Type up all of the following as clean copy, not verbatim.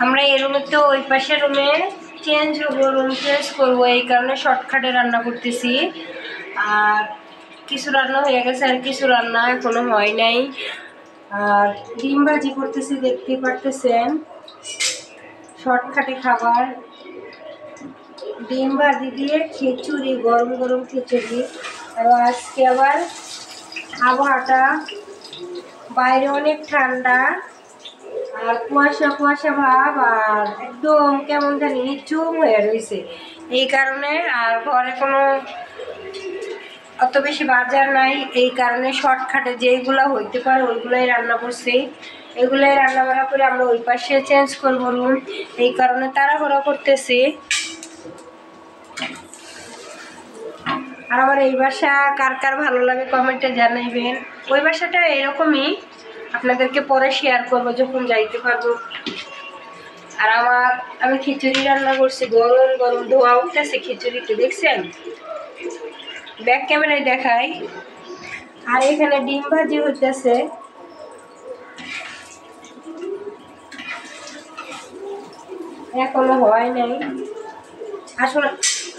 আমরা এই রুমে তো ওই পাশের রুমে চেঞ্জ হবো, রুম চেঞ্জ করবো, এই কারণে শর্টকাটে রান্না করতেছি। আর কিছু রান্না হয়ে গেছে, আর কিছু রান্না এখনো হয় নাই। আর ডিম ভাজি করতেছি, দেখতে পারতেছেন, শর্টকাটে খাবার। ডিম ভাজি দিয়ে খিচুড়ি, গরম গরম খিচুড়ি। আর আজকে আবার আবহাওয়াটা বাইরে অনেক ঠান্ডা, আর কুয়াশা কুয়াশা ভাব, আর একদম কেমন জানি নিচুম হয়ে রয়েছে। এই কারণে আর ঘরে কোনো অত বেশি বাজার নাই, এই কারণে শর্টকাটে যেইগুলো হইতে পারে ওইগুলাই রান্না করছি। এগুলাই রান্না বান্না করে আমরা ওই পাশে চেঞ্জ করবো রুম, এই কারণে তাড়াহুড়ো করতেছি। আর আমার এই বাসা কার কার ভালো লাগে কমেন্টে জানাইবেন। ওই বাসাটা এরকমই, আপনাদেরকে পরে শেয়ার করবো যখন যাইতে পারবো। আর আমি খিচুড়ি রান্না করছি, গরম গরম ধোয়া উঠতেছে খিচুড়িতে, দেখছেন? ব্যাক ক্যামেরায় দেখাই। আর এখানে ডিম ভাজি হইতেছে। এখনো হয় নাই, আসলে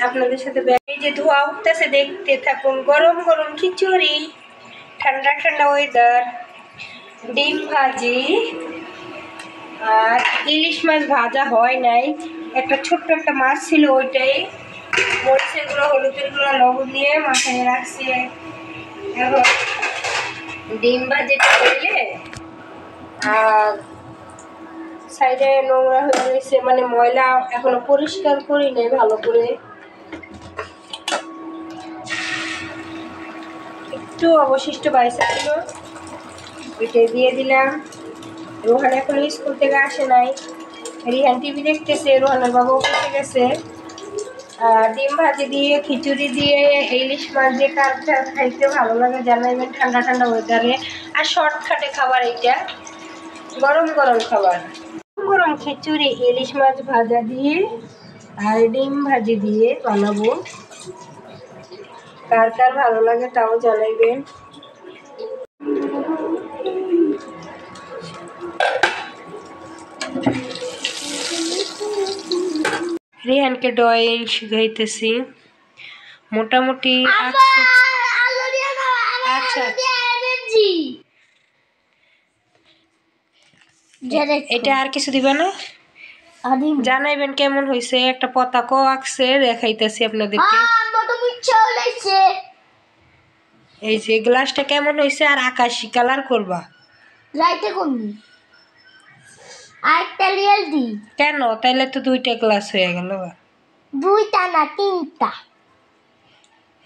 আপনাদের সাথে এই যে ধোয়া উঠতেছে, দেখতে থাকুন। গরম গরম খিচুড়ি, ঠান্ডা ঠান্ডা ওয়েদার, ডিম ভাজি, আর ইলিশ মাছ ভাজা হয় নাই। একটা ছোট্ট একটা মাছ ছিল, ওইটাই মরিচের গুঁড়ো, হলুদের গুঁড়ো, লবণ দিয়ে মাথায় রাখছি। এখন ডিম ভাজিটা করলে আর সাইডে নোংরা হয়ে রয়েছে, মানে ময়লা এখনো পরিষ্কার করি নাই ভালো করে। একটু অবশিষ্ট বাইসা ছিল, ওইটাই দিয়ে দিলাম। রোহান এখন স্কুল থেকে আসে নাই, রিহান টিভি দেখতেছে, রোহানের বাবা উঠে গেছে। ডিম ভাজি দিয়ে খিচুড়ি দিয়ে ইলিশ মাছ দিয়ে কার খাইতে ভালো লাগে জানাইবেন ঠান্ডা ঠান্ডা ওয়েদারে। আর শর্টকাটে খাবার এইটা, গরম গরম খাবার। গরম খিচুড়ি ইলিশ মাছ ভাজা দিয়ে আর ডিম ভাজি দিয়ে বানাবো, কার কার ভালো লাগে তাও জানাইবেন। রিহানকে ড্রয়িং শিখাইতেছি মোটামুটি। আচ্ছা, এটা আর কিছু দিবে না, জানাইবেন কেমন হয়েছে। একটা পতাকাও আঁকছে, দেখাইতেছি আপনাদেরকে। এই যে গ্লাসটা কেমন হয়েছে, আর আকাশি কালার করবা। কেন? তাইলে তো দুইটা গ্লাস হয়ে গেল। দুইটা না, তিনটা।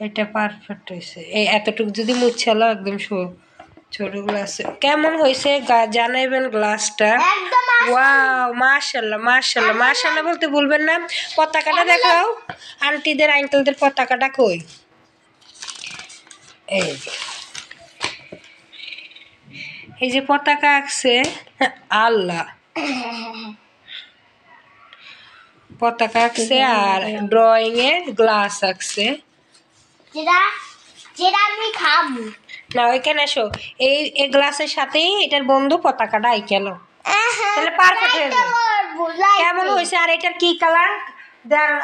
এটা পারফেক্ট হয়েছে। এই এতটুকু যদি মুছালো একদম ছোট গ্লাস। কেমন হয়েছে জানাইবেন গ্লাসটা। ওয়াও, মাশাআল্লাহ মাশাআল্লাহ মাশাআল্লাহ বলতে ভুলবেন না। পতাকাটা দেখাও, আন্টিদের আঙ্কেলদের পতাকাটা কই? এই যে পতাকা আঁকছে, আল্লাহ পতাকা আঁকছে, আর ড্রয়িং এ গ্লাস আঁকছে। আমি খাবো না, ওইখানে এসো, এই গ্লাসের সাথেই এটার বন্ধু পতাকাটা আইকেলো, তাহলে পারফেক্ট হয়ে যাবে। কেমন হয়েছে? আর এটার কি কালার?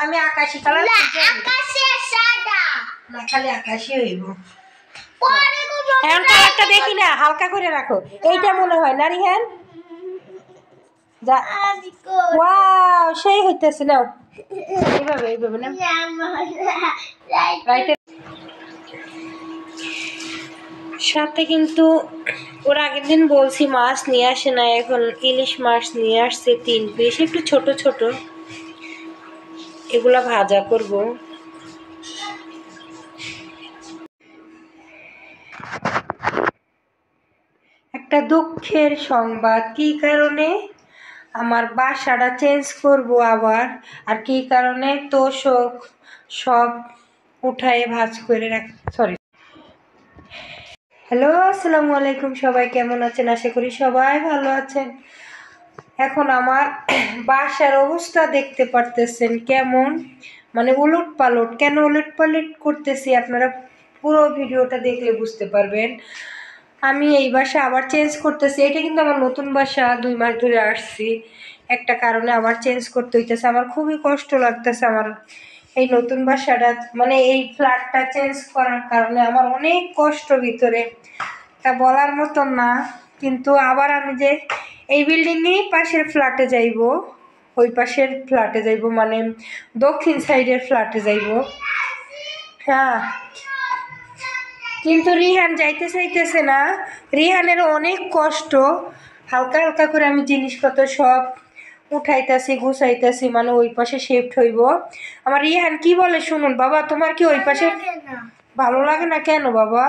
আমি আকাশি কালার, না খালি আকাশি হইব। এখন কালারটা দেখি না, হালকা করে রাখো। এইটা মনে হয় না রিহান? ওয়াও, সেই হইতেছে। নাও এইভাবে এইভাবে না, সাথে কিন্তু ওর আগের দিন বলছি মাছ নিয়ে আসে না, এখন ইলিশ মাছ নিয়ে আসছে 3 পিস, একটু ছোট ছোট। এগুলা ভাজা করব। একটা দুঃখের সংবাদ, কি কারণে আমার বাসাটা চেঞ্জ করব আবার, আর কি কারণে তোষক সব উঠায়ে ভাঁজ করে রাখ। সরি। হ্যালো, আসসালামু আলাইকুম, সবাই কেমন আছেন? আশা করি সবাই ভালো আছেন। এখন আমার বাসার অবস্থা দেখতে পারতেছেন কেমন, মানে উলট পালট। কেন উলট পালট করতেছি আপনারা পুরো ভিডিওটা দেখলে বুঝতে পারবেন। আমি এই বাসা আবার চেঞ্জ করতেছি। এটা কিন্তু আমার নতুন বাসা, 2 মাস ধরে আসছি। একটা কারণে আবার চেঞ্জ করতে হইতেছে। আমার খুবই কষ্ট লাগতেছে আমার এই নতুন বাসাটা, মানে এই ফ্ল্যাটটা চেঞ্জ করার কারণে আমার অনেক কষ্ট ভিতরে, তা বলার মতন না। কিন্তু আবার আমি যে এই বিল্ডিংয়েই পাশের ফ্ল্যাটে যাইব, ওই পাশের ফ্ল্যাটে যাইব, মানে দক্ষিণ সাইডের ফ্ল্যাটে যাইব। হ্যাঁ, কিন্তু রিহান যাইতে চাইতেছে না। রিহানের অনেক কষ্ট। হালকা হালকা করে আমি জিনিসপত্র সব উঠাইতাছি, গুছাইতাছি, মানে ওই পাশে শিফট হইব। আমার রিহান কি বলে শুনুন বাবা, তোমার কি ওই পাশে ভালো লাগে না? কেন বাবা?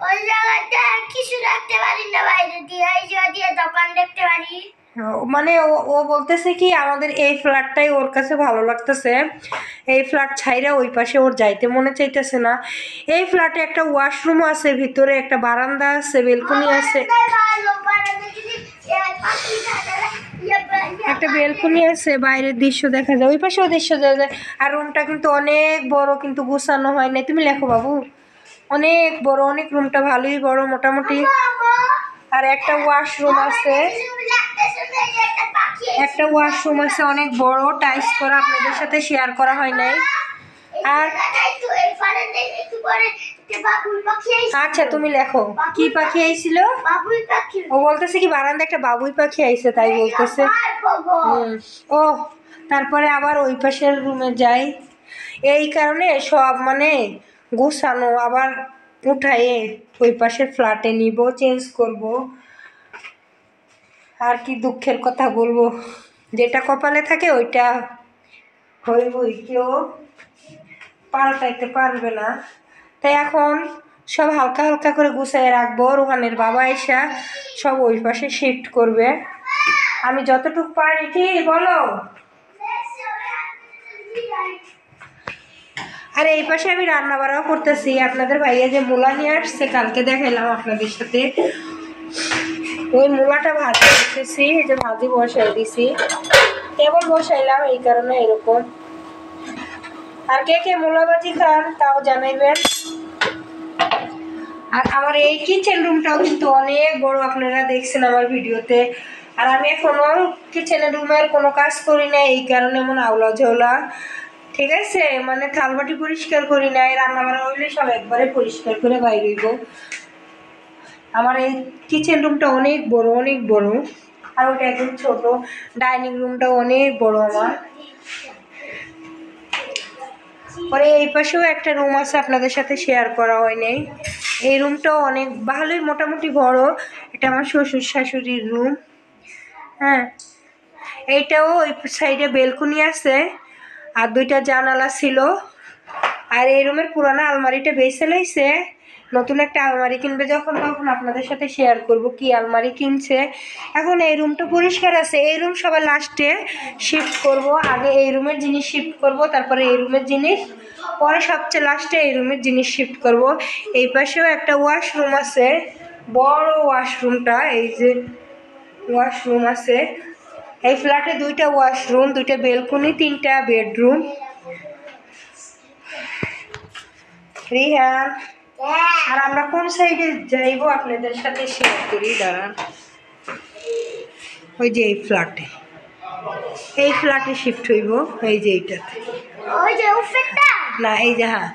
ওই জায়গাটা কিছু রাখতে পারি না, বাইরে দিয়ে এই জায়গা দিয়ে দোকান দেখতে পারি। মানে ও বলতেছে কি আমাদের এই ফ্ল্যাটটাই ওর কাছে ভালো লাগতেছে, এই ফ্ল্যাট ছাইরা ওই পাশে ওর যাইতে মনে চাইতেছে না। এই ফ্ল্যাটে একটা ওয়াশরুম আছে, ভিতরে একটা বারান্দা আছে, বেলকনি আছে, একটা বেলকনি আছে, বাইরের দৃশ্য দেখা যায়, ওই পাশেও দৃশ্য দেখা যায়। আর রুমটা কিন্তু অনেক বড়, কিন্তু গুছানো হয় নাই। তুমি লেখো বাবু, অনেক বড়, অনেক রুমটা ভালোই বড় মোটামুটি। আর একটা ওয়াশরুম আছে, একটা ওয়াশরুম আছে অনেক বড়, টাইলস করা, আপনাদের সাথে শেয়ার করা হয় নাই। আর আচ্ছা তুমি লেখো, কি পাখি আইছিল? ও বলতেছে কি বারান্দা একটা বাবুই পাখি আইছে, তাই বলতেছে। ও, তারপরে আবার ওই পাশের রুমে যাই। এই কারণে সব মানে গুছানো, আবার উঠায়ে ওই পাশের ফ্ল্যাটে নিব, চেঞ্জ করব। আর কি দুঃখের কথা বলবো, যেটা কপালে থাকে ওইটা হইবই, কেউ পাল্টাইতে পারবে না। তাই এখন সব হালকা হালকা করে গুছিয়ে রাখবো। রোহানের বাবা এসা সব ওই পাশে শিফট করবে। আমি যতটুকু পারি, কি বলো? আর এই পাশে আমি রান্না বাড়াও করতেছি। আপনাদের ভাইয়া যে মূলা নিয়ে আসছে, কালকে দেখাইলাম আপনাদের সাথে, ওই মূলাটা ভাজি দিতেছি। এই যে ভাজি বসাই দিছি, কেবল বসাইলাম, এই কারণে এরকম। আর কে কে মূলা ভাজি খান তাও জানাইবেন। আর আমার এই কিচেন রুমটাও কিন্তু অনেক বড়, আপনারা দেখছেন আমার ভিডিওতে। আর আমি এখনো কিচেনের রুমের কোনো কাজ করি না, এই কারণে এমন আওলা ঝোলা, ঠিক আছে? মানে থালবাটি পরিষ্কার করি নাই, রান্না বান্না হইলে সব একবারে পরিষ্কার করে বাইরে হইব। আমার এই কিচেন রুমটা অনেক বড়, অনেক বড়। আর ওটা একদম ছোট। ডাইনিং রুমটা অনেক বড় আমার। পরে এই পাশেও একটা রুম আছে, আপনাদের সাথে শেয়ার করা হয় নাই। এই রুমটাও অনেক ভালোই মোটামুটি বড়। এটা আমার শ্বশুর শাশুড়ির রুম। হ্যাঁ, এইটাও ওই সাইডে বেলকনি আছে, আর 2টা জানালা ছিল। আর এই রুমের পুরানো আলমারিটা বেঁচে লাইছে, নতুন একটা আলমারি কিনবে যখন, তখন আপনাদের সাথে শেয়ার করব কি আলমারি কিনছে। এখন এই রুমটা পরিষ্কার আছে, এই রুম সবাই লাস্টে শিফট করব। আগে এই রুমের জিনিস শিফট করব, তারপরে এই রুমের জিনিস, পরে সবচেয়ে লাস্টে এই রুমের জিনিস শিফট করব। এই পাশেও একটা ওয়াশরুম আছে, বড় ওয়াশরুমটা, এই যে ওয়াশরুম আছে। এই ফ্ল্যাটে 2টা ওয়াশরুম, 2টা বেলকনি, 3টা বেডরুম। রিহান, আর আমরা কোন সাইডে যাইব আপনাদের সাথে শেয়ার করি, দাঁড়ান। ওই যে এই ফ্ল্যাটে, এই ফ্ল্যাটে শিফট হইব, এই যে এইটাতে, ওই যে উপরটা না এই যে, হ্যাঁ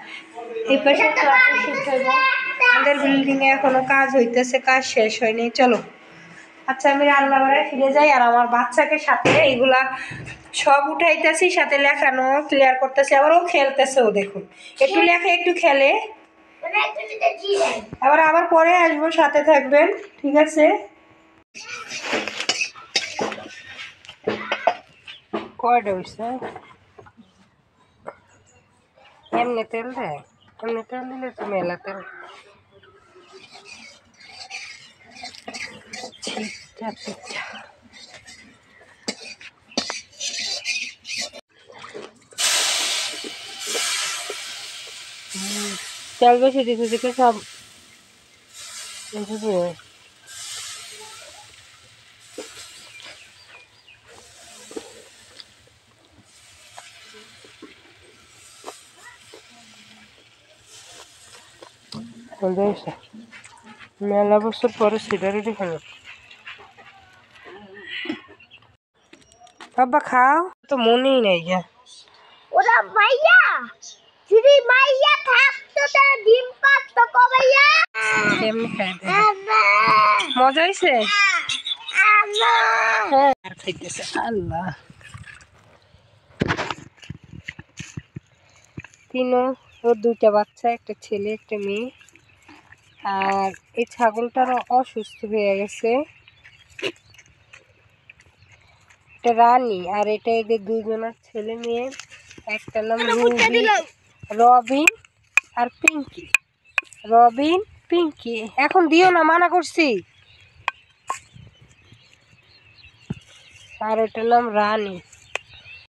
এই পাশে ফ্ল্যাটে শিফট হইব। আমাদের বিল্ডিংয়ে এখনো কাজ হইতেছে, কাজ শেষ হয়নি। চলো, আচ্ছা আমি রান্নাঘরে ফিরে যাই। আর আমার বাচ্চাকে সাথে এইগুলা সব উঠাইতেছি, সাথে লেখানো ক্লিয়ার করতেছি, আবার ও খেলতেছে। ও দেখুন, একটু লেখা একটু খেলে, আবার আবার পরে আসবো, সাথে থাকবেন, ঠিক আছে? কয়টা হইছে? এমনি তেল দেয়, এমনি তেল দিলে তো মেলা তেল। ঠিকটা ঠিকটা তেল বেশি দিতে দিতে সব মেলা বছর পরে সিডারি খালো বাবা খাও তো মনেই নাই গা ওরা মাইয়া যদি মাইয়া থাকতো তাহলে ডিম পারতো কবাইয়া কেমনি খাই মজা হয়েছে হ্যাঁ আর খাইতেছে আল্লাহ তিনও ওর দুইটা বাচ্চা একটা ছেলে একটা মেয়ে আর এই ছাগলটারও অসুস্থ হয়ে গেছে এটা রানী আর এটা এদের দুইজনের ছেলে মেয়ে একটা নাম রবিন আর পিঙ্কি রবিন পিঙ্কি এখন দিও না মানা করছি আর এটার নাম রানী